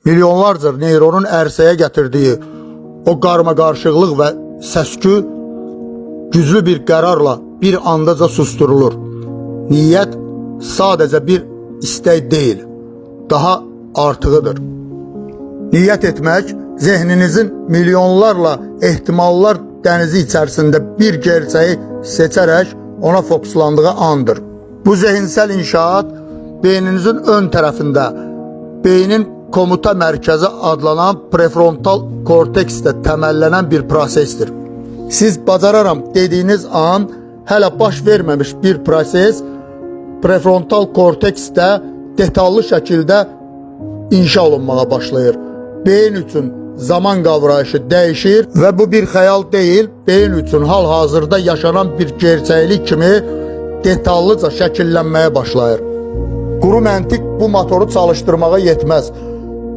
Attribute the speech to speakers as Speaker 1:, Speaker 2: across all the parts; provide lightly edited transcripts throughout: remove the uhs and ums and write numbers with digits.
Speaker 1: Milyonlarca neyronun ərsəyə gətirdiyi o qarmaqarışıqlıq və səskü güclü bir qərarla bir andaca susturulur. Niyyət sadəcə bir istək deyil, daha artığıdır. Niyyət etmək, zehninizin milyonlarla ehtimallar dənizi içərisində bir gerçəyi seçərək ona fokuslandığı andır. Bu zihinsel inşaat beyninizin ön tərəfində, beynin komuta mərkəzi adlanan prefrontal korteksdə təməllənən bir prosesdir. Siz bacararam dediyiniz an hələ baş verməmiş bir proses prefrontal korteksdə detallı şəkildə inşa olunmağa başlayır. Beyin üçün zaman qavrayışı dəyişir və bu bir xəyal deyil, beyin üçün hal-hazırda yaşanan bir gerçəklik kimi detallıca şəkillənməyə başlayır. Quru məntiq bu motoru çalışdırmağa yetməz.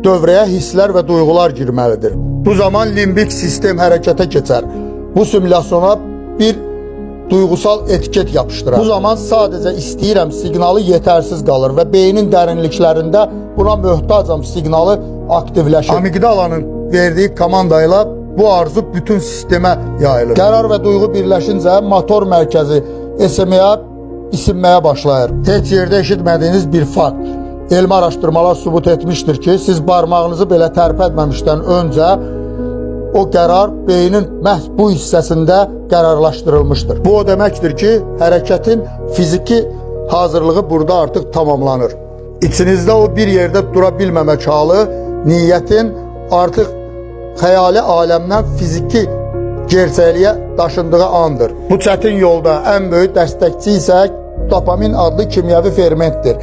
Speaker 1: Dövrəyə hisslər və duyğular girməlidir. Bu zaman limbik sistem hərəkətə keçər. Bu simülasyona bir duygusal etiket yapışdırar. Bu zaman sadəcə istəyirəm siqnalı yetərsiz qalır və beynin dərinliklərində buna möhtacam siqnalı aktivləşir. Amigdalanın verdiyi komandayla bu arzu bütün sistemə yayılır. Qərar və duyğu birləşincə motor mərkəzi SMA isinməyə başlayır. Heç yerdə eşitmədiyiniz bir fakt. Elmi araşdırmalar sübut etmiştir ki, siz barmağınızı belə tərpətməmişdən öncə o qərar beynin məhz bu hissəsində qərarlaşdırılmışdır. Bu o deməkdir ki, hərəkətin fiziki hazırlığı burada artıq tamamlanır. İçinizdə o bir yerdə dura bilməmək halı, niyyətin artıq xəyali aləmdən fiziki gerçəkliyə daşındığı andır. Bu çətin yolda ən böyük dəstəkçi isə dopamin adlı kimyəvi fermentdir.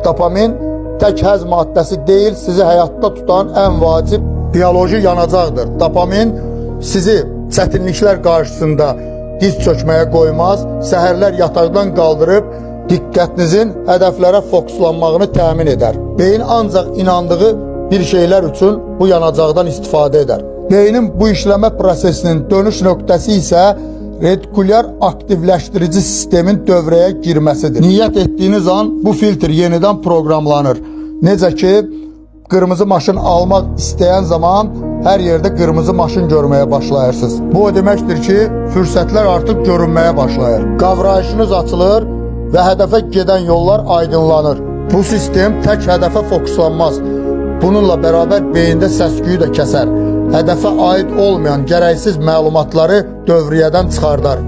Speaker 1: Dopamin tək həz maddəsi deyil, sizi həyatda tutan ən vacib biyoloji yanacaqdır. Dopamin sizi çətinliklər qarşısında diz çökməyə qoymaz, səhərlər yataqdan qaldırıb diqqətinizin hədəflərə fokuslanmağını təmin edər. Beyin ancaq inandığı bir şeylər üçün bu yanacaqdan istifadə edər. Beynin bu işləmə prosesinin dönüş nöqtəsi isə retikulyar aktivləşdirici sistemin dövrəyə girməsidir. Niyyət etdiyiniz an bu filtr yenidən proqramlanır. Necə ki, qırmızı maşın almaq istəyən zaman hər yerdə qırmızı maşın görməyə başlayırsınız. Bu o deməkdir ki, fürsətlər artıq görünməyə başlayır. Qavrayışınız açılır və hədəfə gedən yollar aydınlanır. Bu sistem tək hədəfə fokuslanmaz. Bununla bərabər beyində səsküyü də kəsər. Hədəfə aid olmayan gərəksiz məlumatları dövriyyədən çıxardar.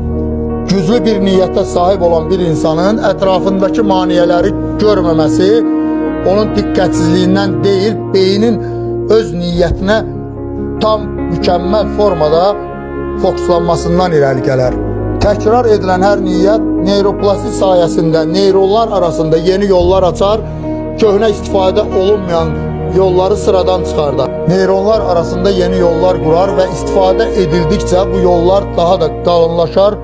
Speaker 1: Güclü bir niyyətə sahib olan bir insanın ətrafındakı maneələri görməməsi onun diqqətsizliyindən deyil, beynin öz niyyətinə tam mükəmməl formada fokuslanmasından irəli gələr. Təkrar edilən hər niyyət neyroplastik sayəsində neyronlar arasında yeni yollar açar, köhnə istifadə olunmayan yolları sıradan çıxardar. Neyronlar arasında yeni yollar qurar və istifadə edildikcə bu yollar daha da qalınlaşar.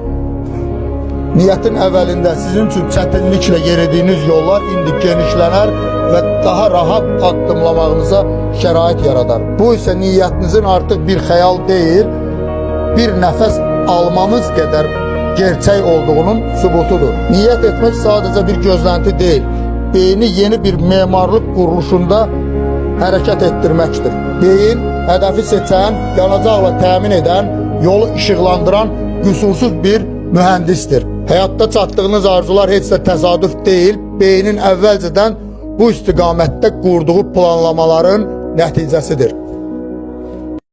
Speaker 1: Niyyətin əvvəlində sizin üçün çətinliklə yeridiyiniz yollar indi genişlənər və daha rahat addımlamağınıza şərait yaradar. Bu isə niyyətinizin artıq bir xəyal deyil, bir nəfəs almamız qədər gerçək olduğunun sübutudur. Niyyət etmək sadəcə bir gözlənti deyil, beyni yeni bir memarlıq quruluşunda hərəkət etdirməkdir. Beyin hədəfi seçən, yanacaqla təmin edən, yolu işıqlandıran qüsursuz bir mühəndisdir. Həyatda çatdığınız arzular heç də təsadüf deyil, beynin əvvəlcədən bu istiqamətdə qurduğu planlamaların nəticəsidir.